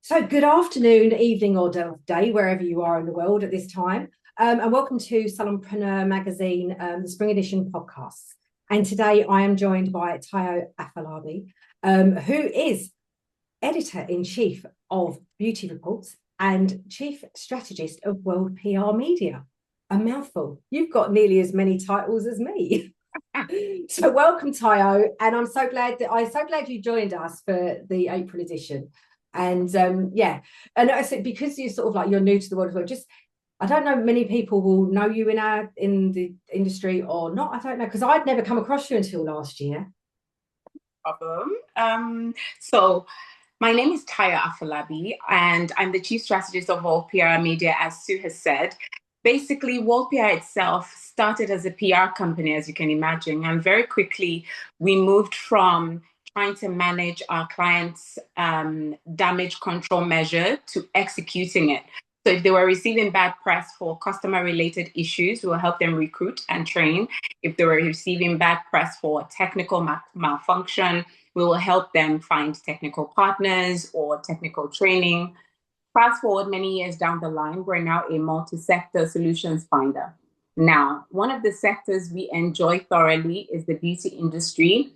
So, good afternoon, evening, or day, wherever you are in the world at this time. And welcome to Salonpreneur Magazine, the Spring Edition podcast. And today I am joined by Tayo Afolabi, who is editor-in-chief of Beauty Reports and chief strategist of World PR Media. A mouthful. You've got nearly as many titles as me. So welcome, Tayo, and I'm so glad you joined us for the April edition. And yeah, and I said because you're sort of like you're new to the world as well. Just I don't know many people will know you in the industry or not. I don't know because I'd never come across you until last year. Problem. So my name is Tayo Afolabi, and I'm the chief strategist of World PR Media, as Sue has said. Basically, World PR itself started as a PR company, as you can imagine, and very quickly we moved from trying to manage our clients' damage control measure to executing it. So if they were receiving bad press for customer-related issues, we will help them recruit and train. If they were receiving bad press for technical malfunction, we will help them find technical partners or technical training. Fast forward many years down the line, we're now a multi-sector solutions finder. Now, one of the sectors we enjoy thoroughly is the beauty industry.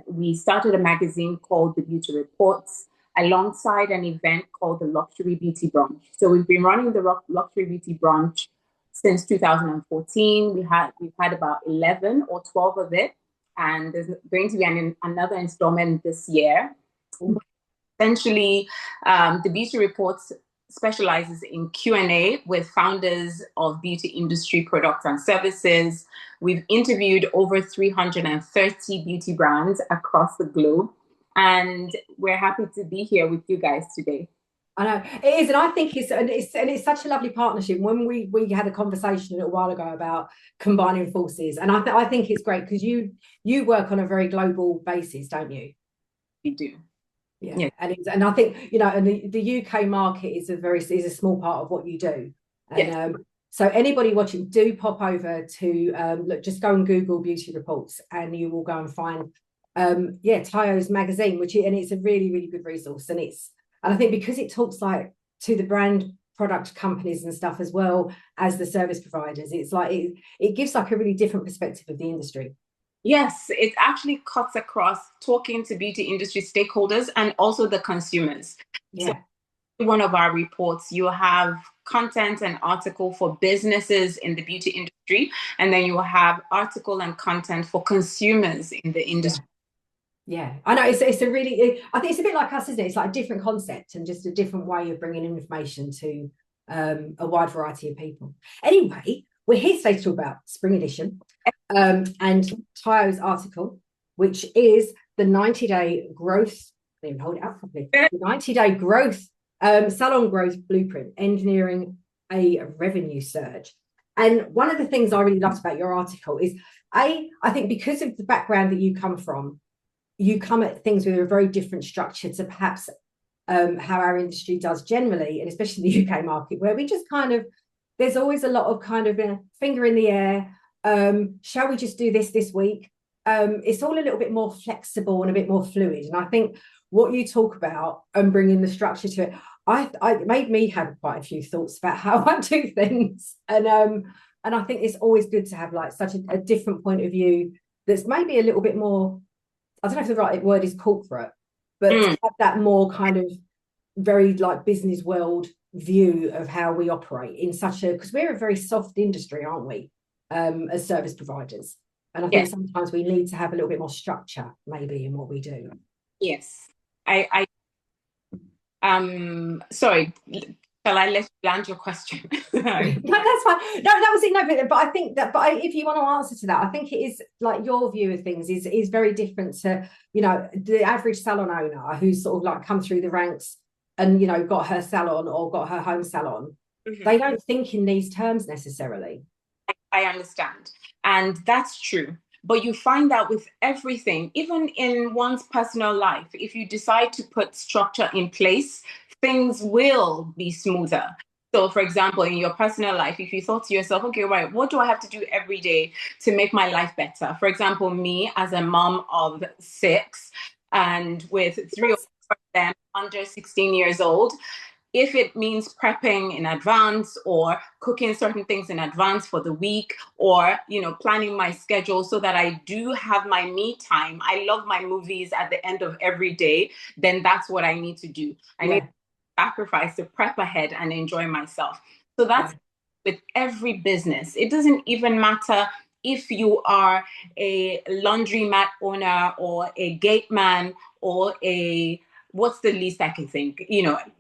We started a magazine called The Beauty Reports alongside an event called the Luxury Beauty Brunch. So we've been running the Luxury Beauty Brunch since 2014. We've had about 11 or 12 of it, and there's going to be another installment this year. Essentially, the Beauty Reports specializes in Q&A with founders of beauty industry products and services. We've interviewed over 330 beauty brands across the globe, and we're happy to be here with you guys today. I know it is, and I think it's such a lovely partnership. When we had a conversation a little while ago about combining forces, and I think it's great because you work on a very global basis, don't you? We do. Yeah. And I think and the UK market is a small part of what you do. And yes. So anybody watching, do pop over to look, just go and Google Beauty Reports, and you will go and find Tayo's magazine, and it's a really, really good resource. And I think because it talks like to the brand product companies and stuff as well as the service providers, it's like it gives like a really different perspective of the industry. Yes, it actually cuts across talking to beauty industry stakeholders and also the consumers. Yeah. So one of our reports, you have content and article for businesses in the beauty industry, and then you will have article and content for consumers in the industry. Yeah, I know. It's a really, I think it's a bit like us, isn't it? It's like a different concept and just a different way of bringing information to a wide variety of people. Anyway, we're here today to talk about Spring Edition and Tayo's article, which is the 90-day growth. I didn't even hold it up properly. The 90-day growth, salon growth blueprint, engineering a revenue surge. And one of the things I really loved about your article is, I think because of the background that you come from, you come at things with a very different structure to perhaps how our industry does generally, and especially the UK market, where we just there's always a lot of kind of a finger in the air. Shall we just do this week? It's all a little bit more flexible and a bit more fluid. And I think what you talk about and bringing the structure to it, it made me have quite a few thoughts about how I do things. And I think it's always good to have like such a different point of view that's maybe a little bit more, I don't know if the right word is corporate, but to have that more kind of very like business world view of how we operate in because we're a very soft industry, aren't we, as service providers? And I think sometimes we need to have a little bit more structure maybe in what we do. Yes. Sorry, shall I let you land your question? No, that's fine. No, that was it. No, but I think that, if you want to answer to that, I think it is like your view of things is very different to, the average salon owner who's sort of like come through the ranks and, got her salon or got her home salon. Mm-hmm. They don't think in these terms necessarily. I understand. And that's true. But you find that with everything, even in one's personal life, if you decide to put structure in place, things will be smoother. So, for example, in your personal life, if you thought to yourself, okay, right, what do I have to do every day to make my life better? For example, me as a mom of 6 and with 3 them under 16 years old. If it means prepping in advance or cooking certain things in advance for the week, or planning my schedule so that I do have my me time. I love my movies at the end of every day. Then that's what I need to do. I need to sacrifice to prep ahead and enjoy myself. So that's with every business. It doesn't even matter if you are a laundromat owner or a gate man or what's the least I can think,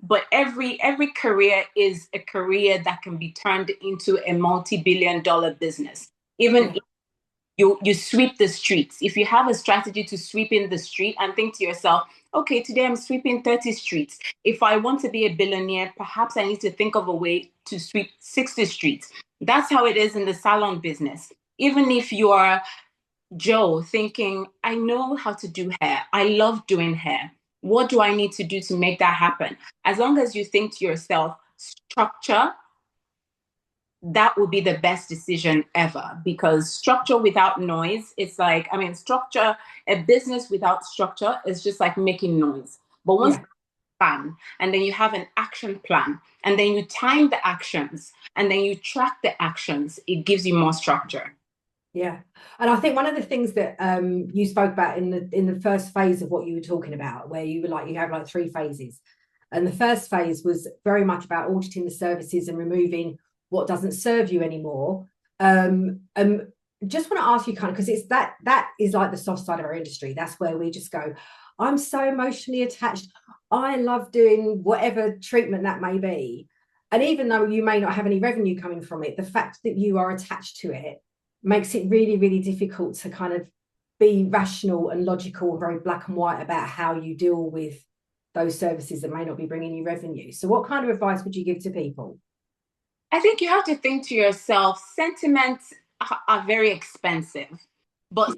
but every career is a career that can be turned into a multi-billion-dollar business. Even if you sweep the streets. If you have a strategy to sweep in the street and think to yourself, okay, today I'm sweeping 30 streets. If I want to be a billionaire, perhaps I need to think of a way to sweep 60 streets. That's how it is in the salon business. Even if you are Joe thinking, I know how to do hair. I love doing hair. What do I need to do to make that happen? As long as you think to yourself, structure, that would be the best decision ever, because structure without noise, it's like, structure, a business without structure is just like making noise. But once you plan, and then you have an action plan, and then you time the actions, and then you track the actions, it gives you more structure. Yeah. And I think one of the things that you spoke about in the first phase of what you were talking about, where you were like, you have like 3 phases. And the first phase was very much about auditing the services and removing what doesn't serve you anymore. Just want to ask you because it's that is like the soft side of our industry. That's where we just go, I'm so emotionally attached. I love doing whatever treatment that may be. And even though you may not have any revenue coming from it, the fact that you are attached to it makes it really, really difficult to kind of be rational and logical and very black and white about how you deal with those services that may not be bringing you revenue. So what kind of advice would you give to people? I think you have to think to yourself, sentiments are very expensive, but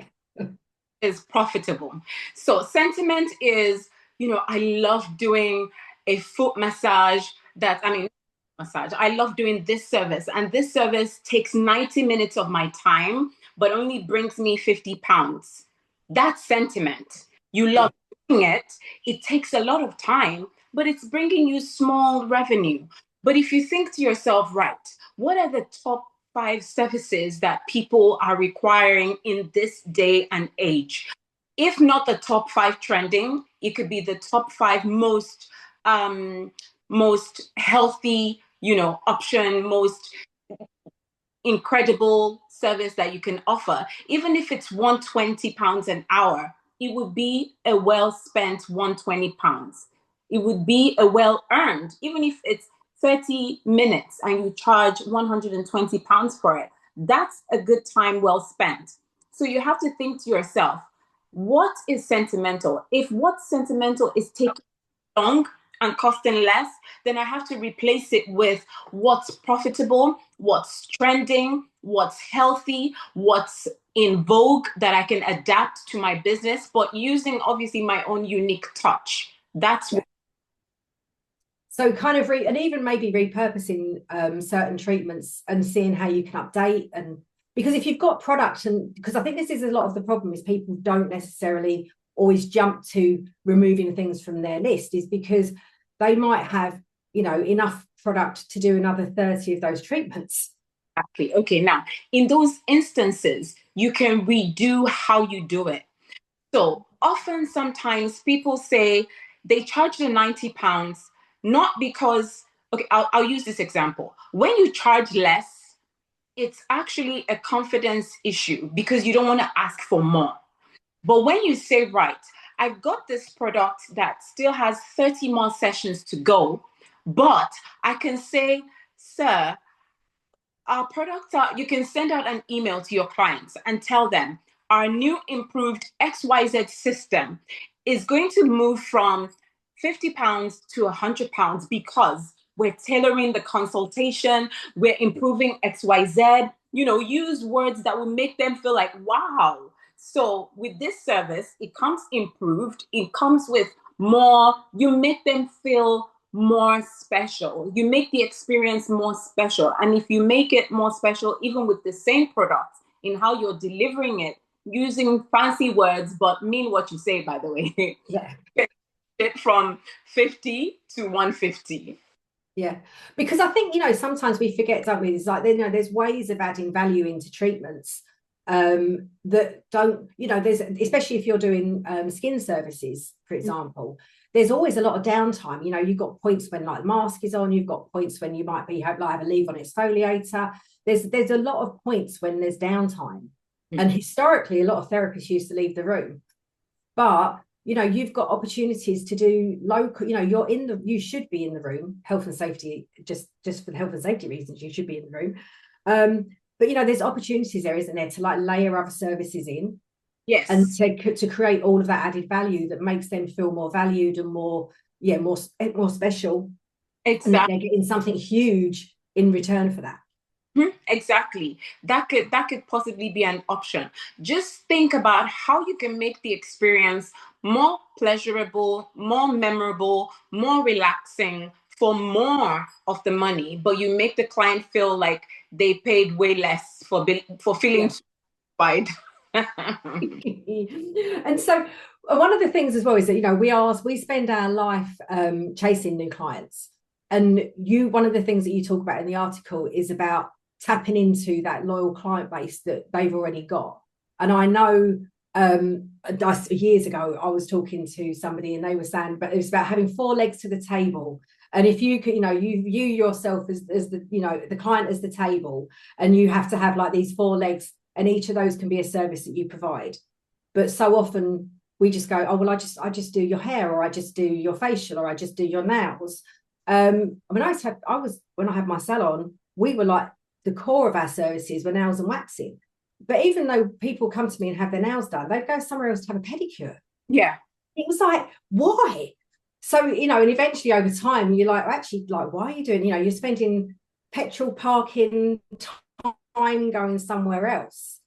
is profitable. So sentiment is, I love doing a foot massage massage. I love doing this service, and this service takes 90 minutes of my time, but only brings me 50 pounds. That's sentiment. You love doing it. It takes a lot of time, but it's bringing you small revenue. But if you think to yourself, right, what are the top 5 services that people are requiring in this day and age? If not the top 5 trending, it could be the top 5 most healthy, option, most incredible service that you can offer. Even if it's £120 an hour, it would be a well spent £120. It would be a well earned, even if it's 30 minutes and you charge £120 for it. That's a good time well spent. So you have to think to yourself, what is sentimental? If what's sentimental is taking long and costing less, then I have to replace it with what's profitable, what's trending, what's healthy, what's in vogue that I can adapt to my business, but using obviously my own unique touch. That's what. So kind of and even maybe repurposing certain treatments and seeing how you can update. And because if you've got products, and because I think this is a lot of the problem, is people don't necessarily always jump to removing things from their list, is because they might have, enough product to do another 30 of those treatments. Exactly. Okay, now in those instances, you can redo how you do it. So often, sometimes people say they charge the £90, not because, okay, I'll use this example. When you charge less, it's actually a confidence issue because you don't want to ask for more. But when you say, right, I've got this product that still has 30 more sessions to go, but I can say, sir, our products you can send out an email to your clients and tell them our new improved XYZ system is going to move from £50 to £100 because we're tailoring the consultation, we're improving XYZ, use words that will make them feel like, wow. So with this service, it comes improved, it comes with more, you make them feel more special. You make the experience more special. And if you make it more special, even with the same product, in how you're delivering it, using fancy words, but mean what you say, by the way. Yeah. it from 50 to 150. Yeah, because I think, sometimes we forget, don't we? It's like, there's ways of adding value into treatments that don't, there's, especially if you're doing skin services, for example, there's always a lot of downtime. You've got points when like the mask is on, you've got points when you might have a leave-on exfoliator. There's a lot of points when there's downtime. And historically, a lot of therapists used to leave the room. But you've got opportunities to do local, you should be in the room, health and safety, just for the health and safety reasons, you should be in the room. But there's opportunities there, isn't there, to like layer other services in. Yes. And to create all of that added value that makes them feel more valued and more special. Exactly. And they're getting something huge in return for that. Exactly. That could possibly be an option. Just think about how you can make the experience more pleasurable, more memorable, more relaxing for more of the money, but you make the client feel like they paid way less for feeling satisfied. And so one of the things as well is that we spend our life chasing new clients, and one of the things that you talk about in the article is about tapping into that loyal client base that they've already got. And I know years ago I was talking to somebody and they were saying, but it was about having 4 legs to the table. And if you could, you view yourself as the, the client as the table, and you have to have like these 4 legs, and each of those can be a service that you provide. But so often we just go, oh, well, I just do your hair, or I just do your facial, or I just do your nails. When I had my salon, we were like, the core of our services were nails and waxing. But even though people come to me and have their nails done, they'd go somewhere else to have a pedicure. Yeah. It was like, why? So, and eventually over time, you're like, actually, like, why are you doing, you're spending petrol, parking, time going somewhere else.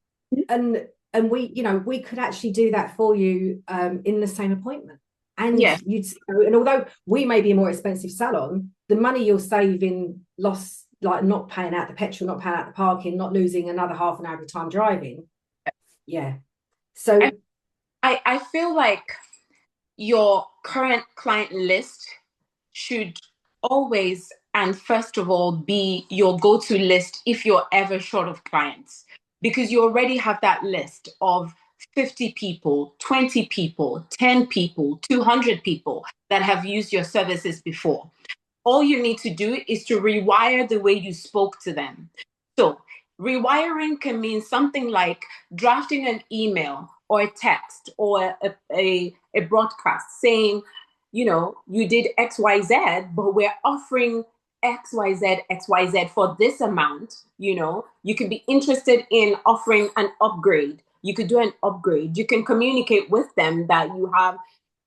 And we could actually do that for you in the same appointment. And and although we may be a more expensive salon, the money you'll save in loss, like not paying out the petrol, not paying out the parking, not losing another half an hour of time driving. Yeah. So I feel like your current client list should always and first of all be your go-to list if you're ever short of clients, because you already have that list of 50 people, 20 people, 10 people, 200 people that have used your services before. All you need to do is to rewire the way you spoke to them. So rewiring can mean something like drafting an email or a text or a broadcast saying, you did XYZ, but we're offering XYZ for this amount. You could be interested in offering an upgrade. You could do an upgrade. You can communicate with them that you have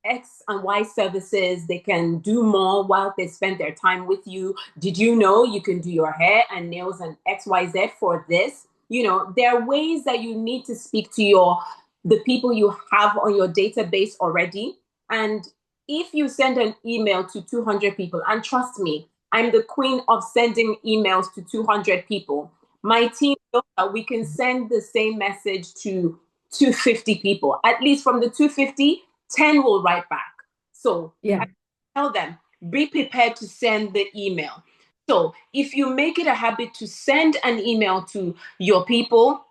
X and Y services. They can do more while they spend their time with you. Did you know you can do your hair and nails and XYZ for this? There are ways that you need to speak to the people you have on your database already. And if you send an email to 200 people, and trust me, I'm the queen of sending emails to 200 people. My team knows that we can send the same message to 250 people. At least from the 250, 10 will write back. So I tell them, be prepared to send the email. So if you make it a habit to send an email to your people,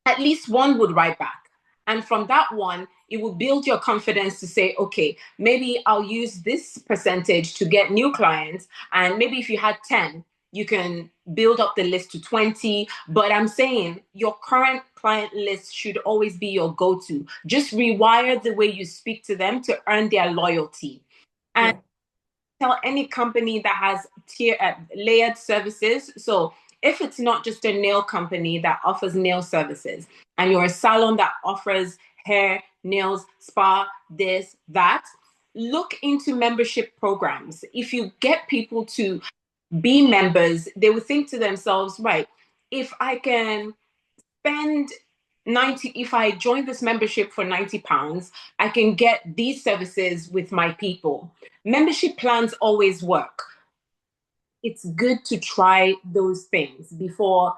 at least one would write back. And from that one, it will build your confidence to say, okay, maybe I'll use this percentage to get new clients. And maybe if you had 10, you can build up the list to 20. But I'm saying your current client list should always be your go-to. Just rewire the way you speak to them to earn their loyalty. And tell any company that has layered services. So if it's not just a nail company that offers nail services, and you're a salon that offers hair, nails, spa, this, that, look into membership programs. If you get people to be members, they will think to themselves, right, if I can spend 90, if I join this membership for £90, I can get these services with my people. Membership plans always work. It's good to try those things before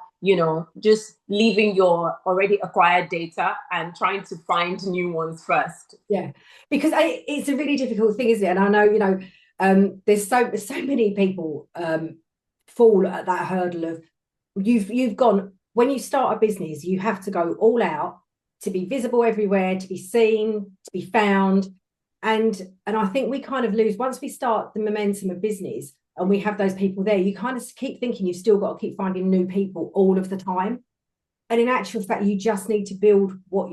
just leaving your already acquired data and trying to find new ones first. Yeah, because it's a really difficult thing, isn't it? And I know, there's so many people fall at that hurdle of you've gone, when you start a business, you have to go all out to be visible everywhere, to be seen, to be found. And I think we kind of lose, once we start the momentum of business and we have those people there, you kind of keep thinking you've still got to keep finding new people all of the time. And in actual fact, you just need to build what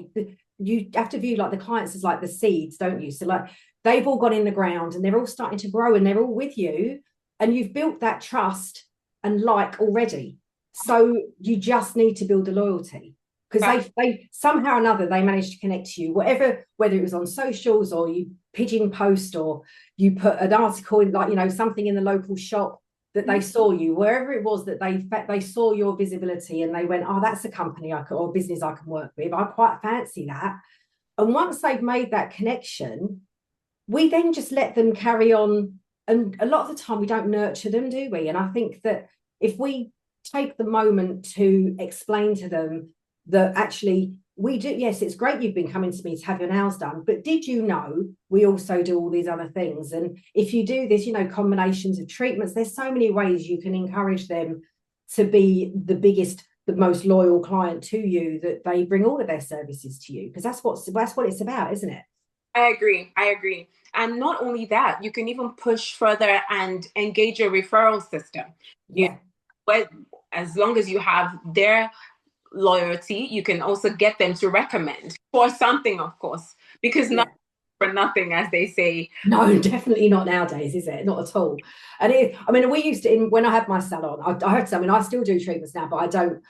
you have to view like the clients as like the seeds, don't you? So like they've all gone in the ground and they're all starting to grow and they're all with you and you've built that trust and like already. So you just need to build the loyalty, because they somehow or another they managed to connect to you, whatever, whether it was on socials or you pigeon post or you put an article in, like, something in the local shop that they saw you, wherever it was that they saw your visibility and they went, oh, that's a company or a business I can work with. I quite fancy that. And once they've made that connection, we then just let them carry on. And a lot of the time we don't nurture them, do we? And I think that if we take the moment to explain to them that actually we do, yes, it's great you've been coming to me to have your nails done, but did you know we also do all these other things? And if you do this, combinations of treatments, there's so many ways you can encourage them to be the biggest, the most loyal client to you, that they bring all of their services to you, because that's what it's about, isn't it? I agree. And not only that, you can even push further and engage a referral system. Yeah. As long as you have their loyalty, you can also get them to recommend for something, of course, because not for nothing, as they say. No, definitely not nowadays, is it? Not at all. And we used to, when I had my salon, I still do treatments now, but I don't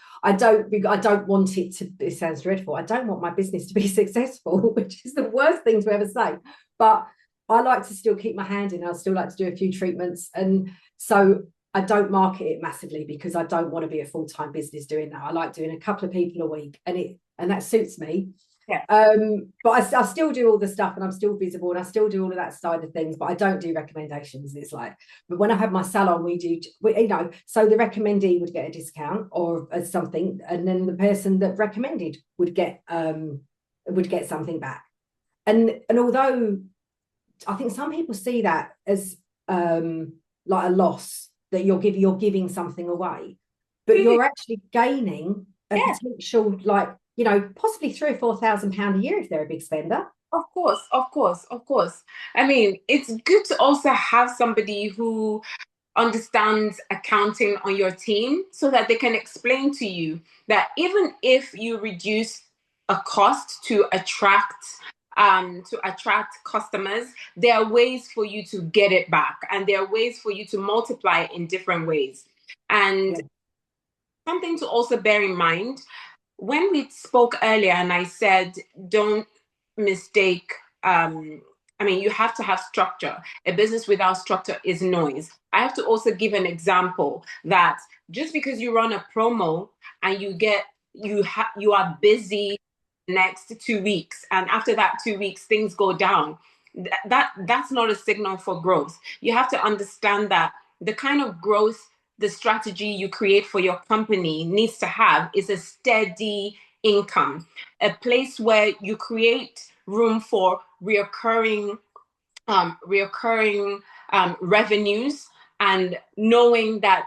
want it to, it sounds dreadful, I don't want my business to be successful, which is the worst thing to ever say. But I like to still keep my hand in. I still like to do a few treatments. And so I don't market it massively because I don't want to be a full-time business doing that. I like doing a couple of people a week and that suits me. Yeah. But I still do all the stuff and I'm still visible and I still do all of that side of things, but I don't do recommendations. It's like, but when I have my salon, so the recommendee would get a discount or something, and then the person that recommended would get something back. And although I think some people see that as like a loss, that you're giving something away, but you're actually gaining a potential, like, possibly £3,000 or £4,000 a year if they're a big spender. Of course. I mean, it's good to also have somebody who understands accounting on your team so that they can explain to you that even if you reduce a cost to attract customers, there are ways for you to get it back, and there are ways for you to multiply it in different ways. And something to also bear in mind, when we spoke earlier and I said, don't mistake, you have to have structure. A business without structure is noise. I have to also give an example that just because you run a promo and you are busy next 2 weeks, and after that 2 weeks things go down, that's not a signal for growth. You have to understand that the kind of growth, the strategy you create for your company needs to have is a steady income, a place where you create room for reoccurring revenues, and knowing that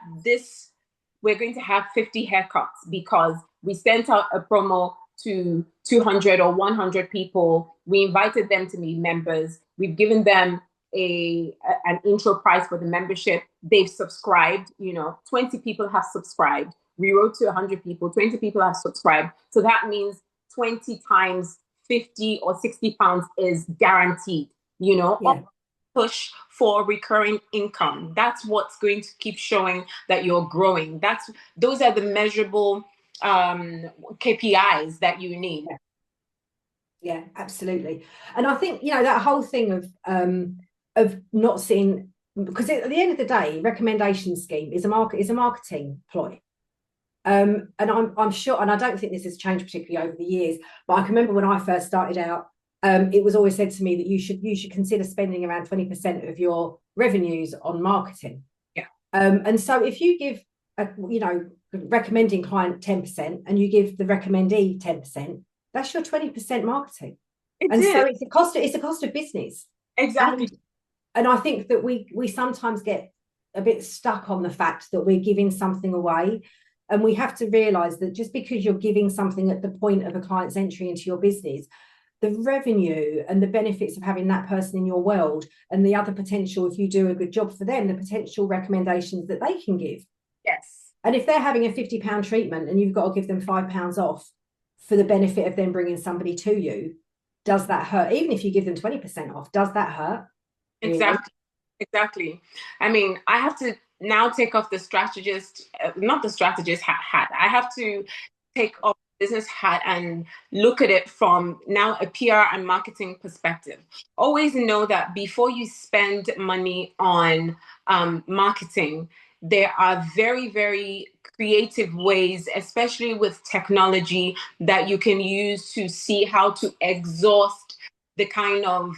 we're going to have 50 haircuts because we sent out a promo to 200 or 100 people. We invited them to be members. We've given them an intro price for the membership. They've subscribed. 20 people have subscribed. We wrote to 100 people. 20 people have subscribed. So that means 20 times 50 or 60 pounds is guaranteed. Push for recurring income. That's what's going to keep showing that you're growing. Those are the measurable KPIs that you need. Yeah, absolutely. And I think that whole thing of not seeing, because at the end of the day, recommendation scheme is a marketing ploy. And I'm sure, and I don't think this has changed particularly over the years, but I can remember when I first started out, it was always said to me that you should consider spending around 20% of your revenues on marketing. Yeah. And so if you give recommending client 10% and you give the recommendee 10%, that's your 20% marketing. It And is. so it's a cost of business. Exactly. And I think that we sometimes get a bit stuck on the fact that we're giving something away. And we have to realize that just because you're giving something at the point of a client's entry into your business, the revenue and the benefits of having that person in your world and the other potential, if you do a good job for them, the potential recommendations that they can give. Yes. And if they're having a £50 treatment and you've got to give them £5 off for the benefit of them bringing somebody to you, does that hurt? Even if you give them 20% off, does that hurt? Really? Exactly. Exactly. I mean, I have to now take off the strategist, not the strategist hat. I have to take off business hat and look at it from now a PR and marketing perspective. Always know that before you spend money on marketing, there are very, very creative ways, especially with technology, that you can use to see how to exhaust the kind of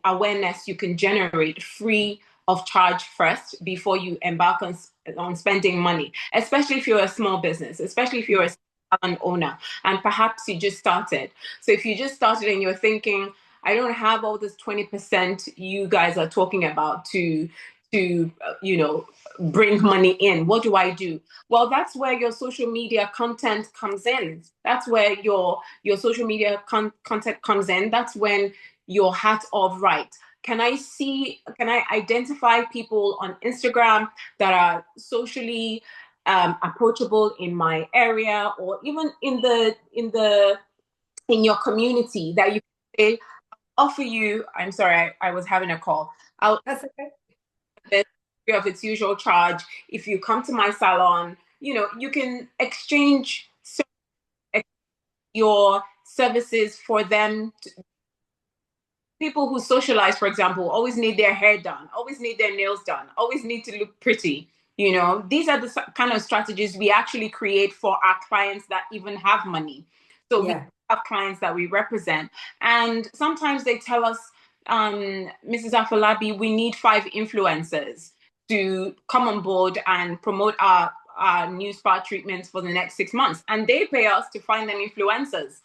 awareness you can generate free of charge first before you embark on spending money, especially if you're a small business, especially if you're a salon owner and perhaps you just started. So if you just started and you're thinking, I don't have all this 20% you guys are talking about to bring money in. What do I do? Well, that's where your social media content comes in. That's where your social media content comes in. That's when your hat of right. Can I identify people on Instagram that are socially approachable in my area, or even in your community, that you can say, offer you, I'm sorry, I was having a call. That's okay. Of its usual charge. If you come to my salon, you can exchange your services for them. People who socialize, for example, always need their hair done, always need their nails done, always need to look pretty. These are the kind of strategies we actually create for our clients that even have money. So we have clients that we represent, and sometimes they tell us, Mrs. Afolabi, we need 5 influencers to come on board and promote our new spa treatments for the next 6 months. And they pay us to find them influencers,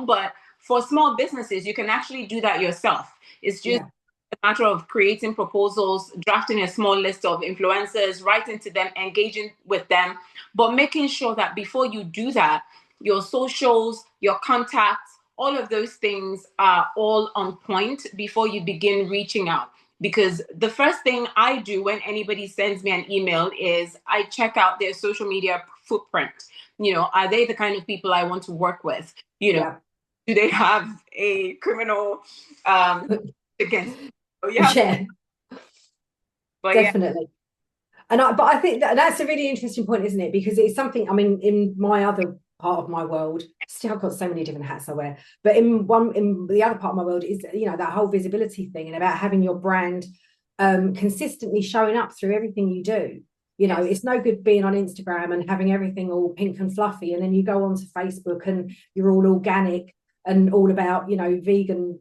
but for small businesses, you can actually do that yourself. It's just a matter of creating proposals, drafting a small list of influencers, writing to them, engaging with them, but making sure that before you do that, your socials, your contacts, all of those things are all on point before you begin reaching out. Because the first thing I do when anybody sends me an email is I check out their social media footprint. Are they the kind of people I want to work with? Do they have a criminal against? Oh, yeah. But Definitely. Yeah. But I think that's a really interesting point, isn't it? Because it's something, I mean, in my other part of my world, still I've got so many different hats I wear, but in the other part of my world is, that whole visibility thing and about having your brand consistently showing up through everything you do. It's no good being on Instagram and having everything all pink and fluffy, and then you go onto Facebook and you're all organic and all about, vegan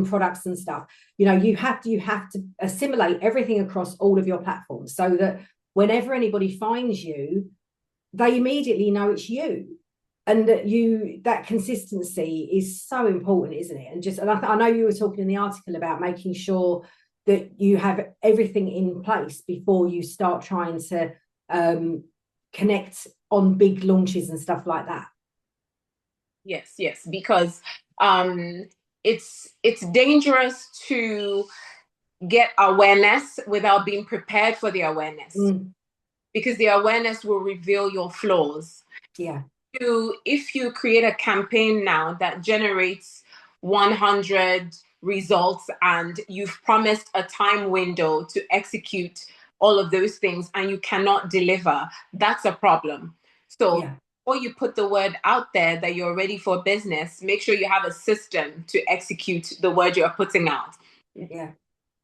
products and stuff. You have to assimilate everything across all of your platforms so that whenever anybody finds you, they immediately know it's you. And that consistency is so important, isn't it? And I know you were talking in the article about making sure that you have everything in place before you start trying to connect on big launches and stuff like that. Yes, because it's dangerous to get awareness without being prepared for the awareness, because the awareness will reveal your flaws. Yeah. If you create a campaign now that generates 100 results and you've promised a time window to execute all of those things and you cannot deliver, that's a problem. So before you put the word out there that you're ready for business, make sure you have a system to execute the word you're putting out.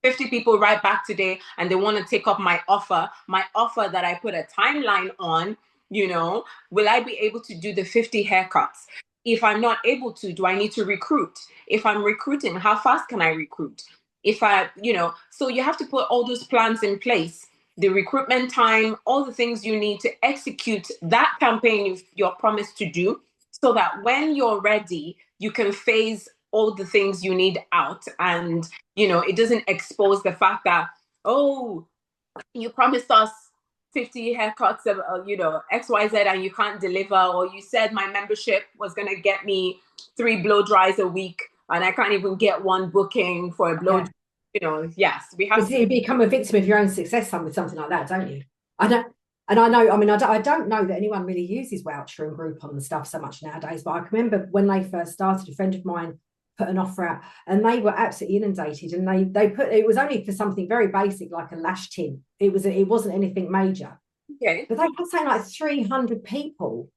50 people write back today and they want to take up my offer that I put a timeline on. Will I be able to do the 50 haircuts? If I'm not able to, do I need to recruit? If I'm recruiting, how fast can I recruit? So you have to put all those plans in place the recruitment time, all the things you need to execute that campaign you're promised to do, so that when you're ready, you can phase all the things you need out. And, it doesn't expose the fact that, oh, you promised us 50 haircuts of, XYZ, and you can't deliver, or you said my membership was going to get me 3 blow dries a week and I can't even get one booking for a blow dry. Yes, we have to. You become a victim of your own success with something like that, don't you? I don't know that anyone really uses Voucher and Groupon and stuff so much nowadays, but I can remember when they first started, a friend of mine put an offer out and they were absolutely inundated, and they put, it was only for something very basic like a lash tint. It wasn't anything major. Okay. But they had something like 300 people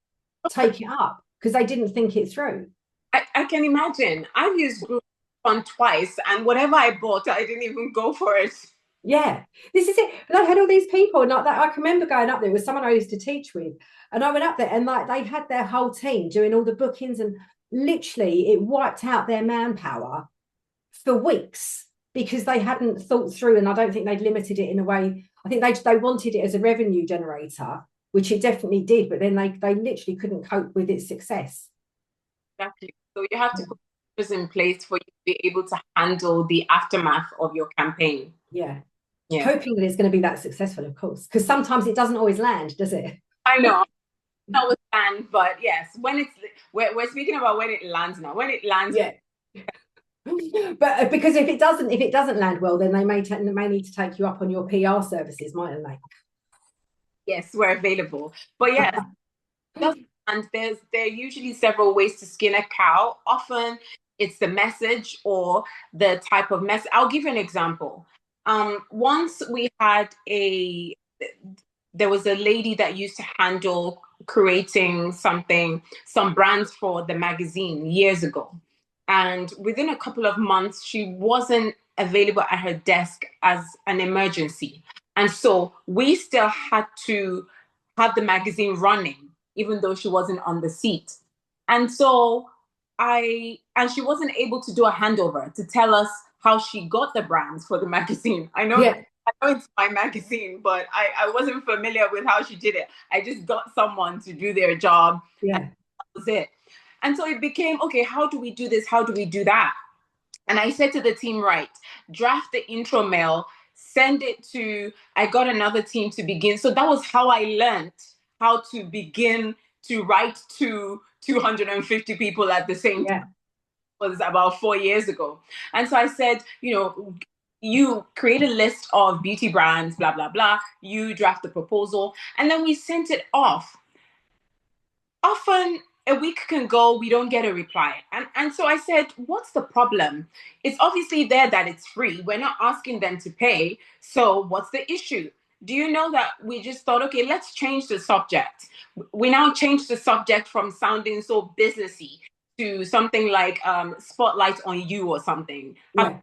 take it up because they didn't think it through. I can imagine. I've used Groupon twice, and whatever I bought, I didn't even go for it. Yeah, this is it. But they had all these people, and I can remember going up there with someone I used to teach with, and I went up there, and like they had their whole team doing all the bookings, and literally it wiped out their manpower for weeks because they hadn't thought through, and I don't think they'd limited it in a way. I think they wanted it as a revenue generator, which it definitely did, but then they literally couldn't cope with its success. Exactly. So you have to put things in place for you to be able to handle the aftermath of your campaign. Yeah. Hoping that it's going to be that successful, of course, because sometimes it doesn't always land, does it? I know. Not always land, but yes, when we're speaking about when it lands now. When it lands, yeah. But because if it doesn't land well, then they may need to take you up on your PR services, mightn't they? Yes, we're available. But yes, and there are usually several ways to skin a cow. Often it's the message or the type of message. I'll give you an example. Once there was a lady that used to handle creating some brands for the magazine years ago. And within a couple of months, she wasn't available at her desk as an emergency. And so we still had to have the magazine running, even though she wasn't on the seat. And so she wasn't able to do a handover to tell us how she got the brands for the magazine. I know it's my magazine, but I wasn't familiar with how she did it. I just got someone to do their job. Yeah. And that was it. And so it became, okay, how do we do this? How do we do that? And I said to the team, right, draft the intro mail, send it to, I got another team to begin. So that was how I learned how to begin to write to 250 people at the same time. It was about 4 years ago. And so I said, you create a list of beauty brands, blah, blah, blah. You draft the proposal, and then we sent it off. Often a week can go, we don't get a reply. And so I said, what's the problem? It's obviously there that it's free. We're not asking them to pay. So what's the issue? Do you know that we just thought, okay, let's change the subject. We now changed the subject from sounding so businessy to something like spotlight on you or something. Yeah.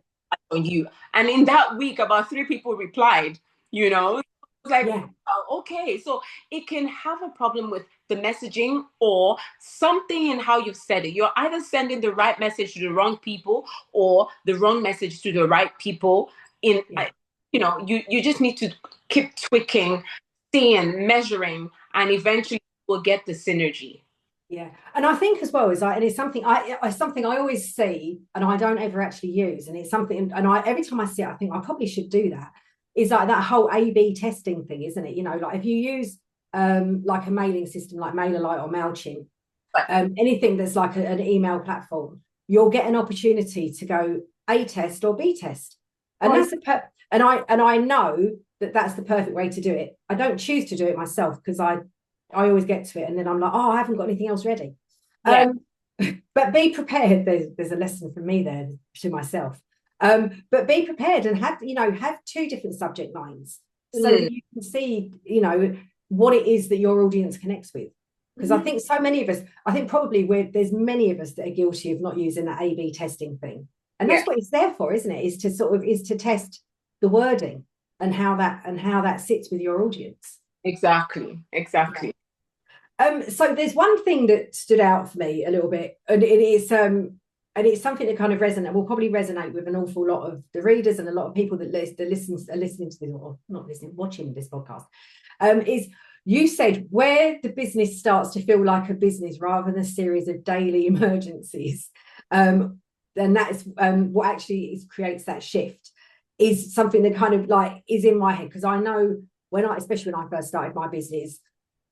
On you. And in that week, about 3 people replied, It was like, oh, okay. So it can have a problem with the messaging or something in how you've said it. You're either sending the right message to the wrong people or the wrong message to the right people. You just need to keep tweaking, seeing, measuring, and eventually we'll get the synergy. Yeah, and I think as well and it's something I always see and I don't ever actually use, and it's something, and every time I see it, I think I probably should do that. Is like that whole A/B testing thing, isn't it? Like if you use like a mailing system like MailerLite or MailChimp, anything that's like an email platform, you'll get an opportunity to go A test or B test, and I know that's the perfect way to do it. I don't choose to do it myself because I always get to it and then I'm like, oh, I haven't got anything else ready. But be prepared. There's a lesson from me there to myself. But be prepared and have 2 different subject lines so that you can see, what it is that your audience connects with. Because I think so many of us, probably there's many of us that are guilty of not using that A/B testing thing. And that's what it's there for, isn't it? Is to test the wording and how that sits with your audience. Exactly. So there's one thing that stood out for me a little bit, and it is and it's something that kind of will probably resonate with an awful lot of the readers and a lot of people that are listening to this, or not listening, watching this podcast, is you said where the business starts to feel like a business rather than a series of daily emergencies. Then that is what actually creates that shift, is something that kind of like is in my head, because I know especially when I first started my business,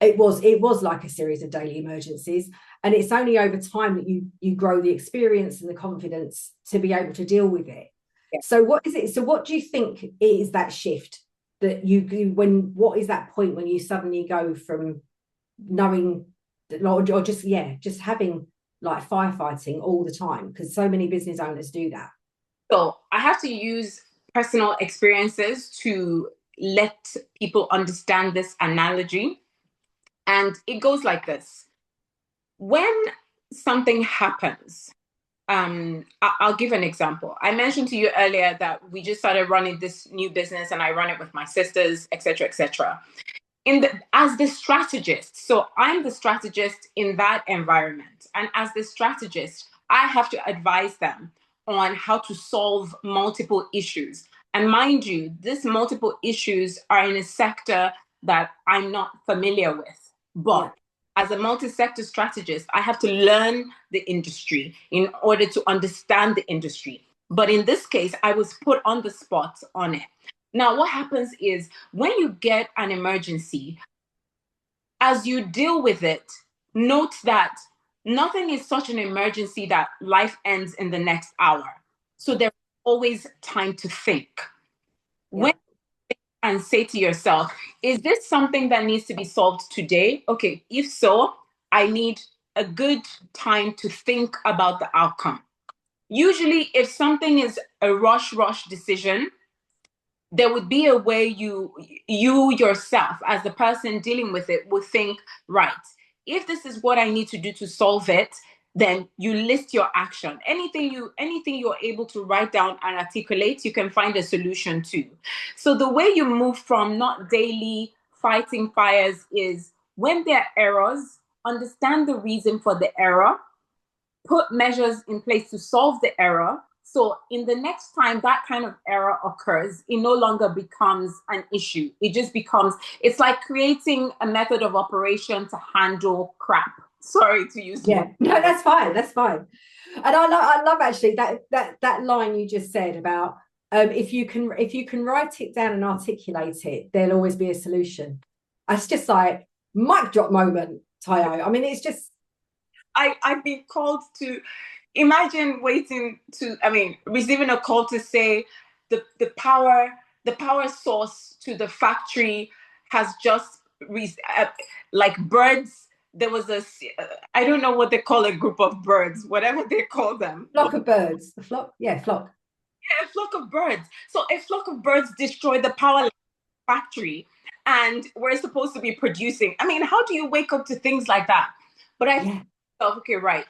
it was like a series of daily emergencies, and it's only over time that you grow the experience and the confidence to be able to deal with it. Yeah. So what is it? So what do you think is that shift that what is that point when you suddenly go from knowing or just having like firefighting all the time, because so many business owners do that? So I have to use personal experiences to let people understand this analogy. And it goes like this. When something happens, I'll give an example. I mentioned to you earlier that we just started running this new business and I run it with my sisters, etc., etc. As the strategist, so I'm the strategist in that environment. And as the strategist, I have to advise them on how to solve multiple issues. And mind you, these multiple issues are in a sector that I'm not familiar with. But as a multi-sector strategist, I have to learn the industry in order to understand the industry. But in this case, I was put on the spot on it. Now, what happens is when you get an emergency, as you deal with it, note that nothing is such an emergency that life ends in the next hour. So there's always time to think. When and say to yourself, is this something that needs to be solved today? Okay, if so, I need a good time to think about the outcome. Usually, if something is a rush decision, there would be a way you yourself, as the person dealing with it, would think, right, if this is what I need to do to solve it, then you list your action. Anything you're able to write down and articulate, you can find a solution to. So the way you move from not daily fighting fires is when there are errors, understand the reason for the error, put measures in place to solve the error. So in the next time that kind of error occurs, it no longer becomes an issue. It just becomes, it's like creating a method of operation to handle crap. Sorry to use the word. No, that's fine. That's fine. And I love actually that line you just said about if you can write it down and articulate it, there'll always be a solution. It's just like mic drop moment, Tayo. I mean, it's just I've been called to imagine receiving a call to say the power source to the factory has just like birds. There was I don't know what they call a group of birds, whatever they call them. Flock of birds. A flock? Yeah, flock. Yeah, a flock of birds. So a flock of birds destroyed the power factory and we're supposed to be producing. I mean, how do you wake up to things like that? But okay, right.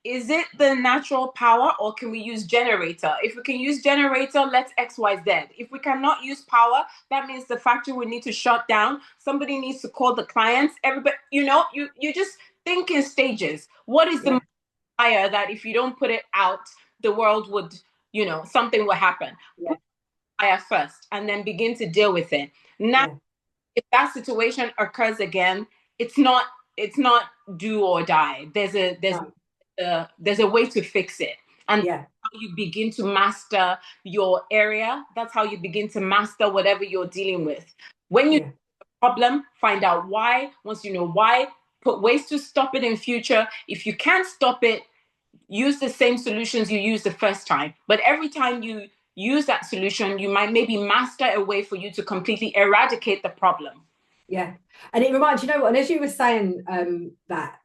Is it the natural power or can we use generator? If we can use generator, let's XYZ. If we cannot use power, that means the factory will need to shut down. Somebody needs to call the clients. Everybody, you just think in stages. What is the fire that if you don't put it out, the world would, something will happen. Put fire first and then begin to deal with it. Now, if that situation occurs again, it's not do or die. There's a way to fix it. And how you begin to master your area. That's how you begin to master whatever you're dealing with. When you have a problem, find out why. Once you know why, put ways to stop it in future. If you can't stop it, use the same solutions you used the first time. But every time you use that solution, you might maybe master a way for you to completely eradicate the problem. Yeah. And it reminds, and as you were saying that,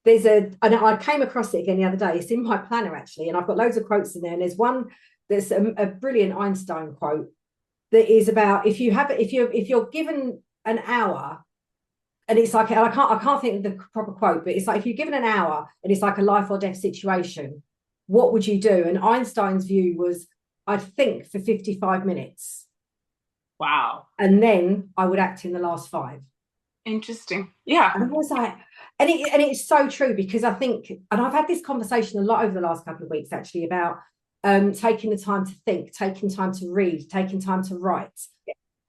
and I came across it again the other day. It's in my planner, actually, and I've got loads of quotes in there. And there's one that's a brilliant Einstein quote that is about if you're given an hour, and it's like, I can't think of the proper quote, but it's like if you're given an hour and it's like a life or death situation, what would you do? And Einstein's view was, I'd think for 55 minutes. Wow. And then I would act in the last 5. Interesting. Yeah. And I was like, and it's so true, because I think, and I've had this conversation a lot over the last couple of weeks actually about taking the time to think, taking time to read, taking time to write,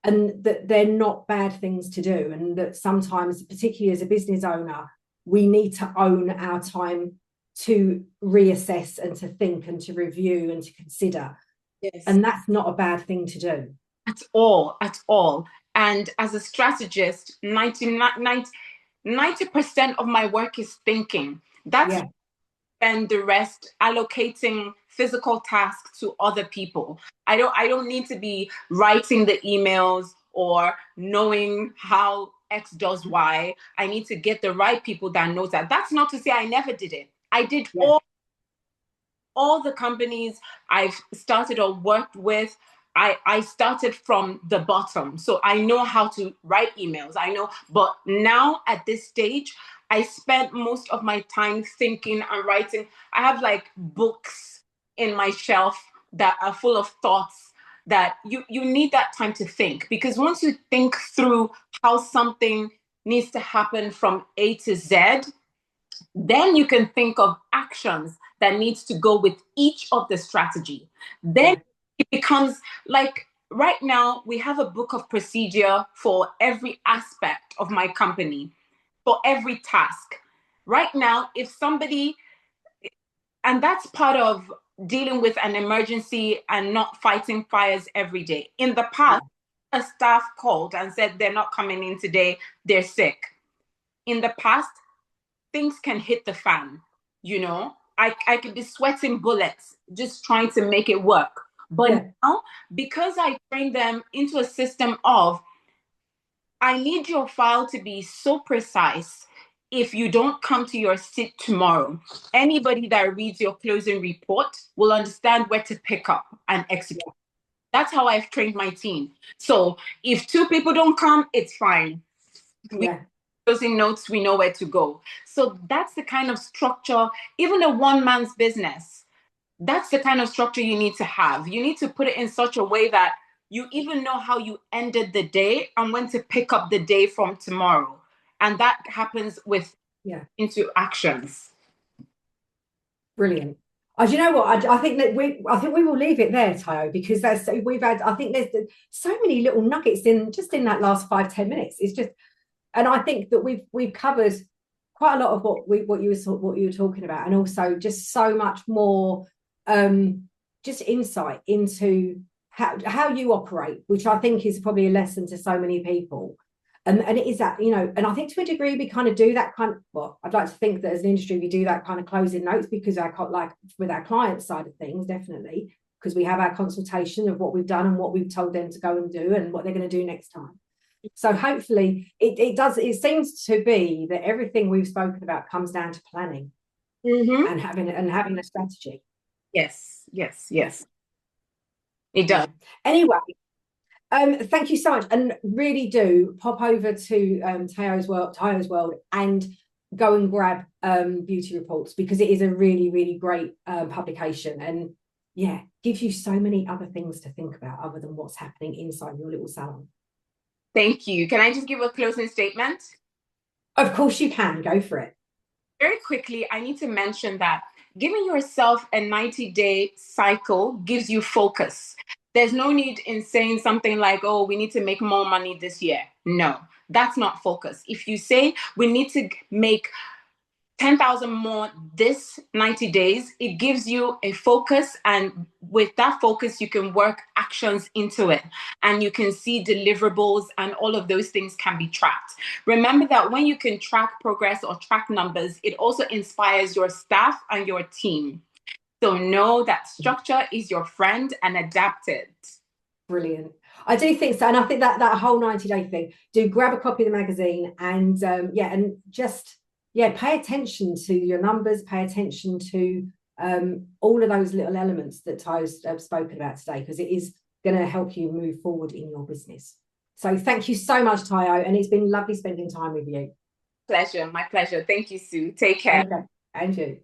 and that they're not bad things to do, and that sometimes, particularly as a business owner, we need to own our time to reassess and to think and to review and to consider. Yes. And that's not a bad thing to do. At all, at all. And as a strategist, 90% of my work is thinking. That's and the rest allocating physical tasks to other people. I don't need to be writing the emails or knowing how X does Y. I need to get the right people that knows that. That's not to say I never did it. I did all the companies I've started or worked with. I started from the bottom. So I know how to write emails. I know, but now at this stage, I spent most of my time thinking and writing. I have like books in my shelf that are full of thoughts that you need that time to think, because once you think through how something needs to happen from A to Z, then you can think of actions that needs to go with each of the strategy. Then it becomes like, right now we have a book of procedure for every aspect of my company, for every task. Right now, if somebody, and that's part of dealing with an emergency and not fighting fires every day. In the past, a staff called and said they're not coming in today, they're sick. In the past, things can hit the fan, you know? I could be sweating bullets just trying to make it work. But now, because I train them into a system of, I need your file to be so precise. If you don't come to your sit tomorrow, anybody that reads your closing report will understand where to pick up and execute. That's how I've trained my team. So if 2 people don't come, it's fine. Closing notes, we know where to go. So that's the kind of structure, even a one-man's business, that's the kind of structure you need to have. You need to put it in such a way that you even know how you ended the day and when to pick up the day from tomorrow. And that happens with into actions. Brilliant. Do you know what? I think we will leave it there, Tayo, because I think there's so many little nuggets in that last 5-10 minutes. It's just, and I think that we've covered quite a lot of what you were talking about, and also just so much more just insight into how you operate, which I think is probably a lesson to so many people. And it is that, and I think to a degree we kind of do that kind of, well, I'd like to think that as an industry we do that kind of closing notes, because like with our client side of things, definitely, because we have our consultation of what we've done and what we've told them to go and do and what they're going to do next time. So hopefully it seems to be that everything we've spoken about comes down to planning and having a strategy. Yes. It does. Anyway, thank you so much, and really do pop over to Tayo's World and go and grab Beauty Reports, because it is a really, really great publication, and gives you so many other things to think about other than what's happening inside your little salon. Thank you. Can I just give a closing statement? Of course you can. Go for it. Very quickly, I need to mention that giving yourself a 90-day cycle gives you focus. There's no need in saying something like, oh, we need to make more money this year. No, that's not focus. If you say we need to make 10,000 more this 90 days, it gives you a focus, and with that focus you can work actions into it, and you can see deliverables, and all of those things can be tracked. Remember that when you can track progress or track numbers, it also inspires your staff and your team. So know that structure is your friend, and adapt it. Brilliant. I do think so, and I think that whole 90-day thing, do grab a copy of the magazine, and and just pay attention to your numbers, pay attention to all of those little elements that Tayo's spoken about today, because it is going to help you move forward in your business. So thank you so much, Tayo, and it's been lovely spending time with you. Pleasure, my pleasure. Thank you, Sue. Take care. Okay. And you.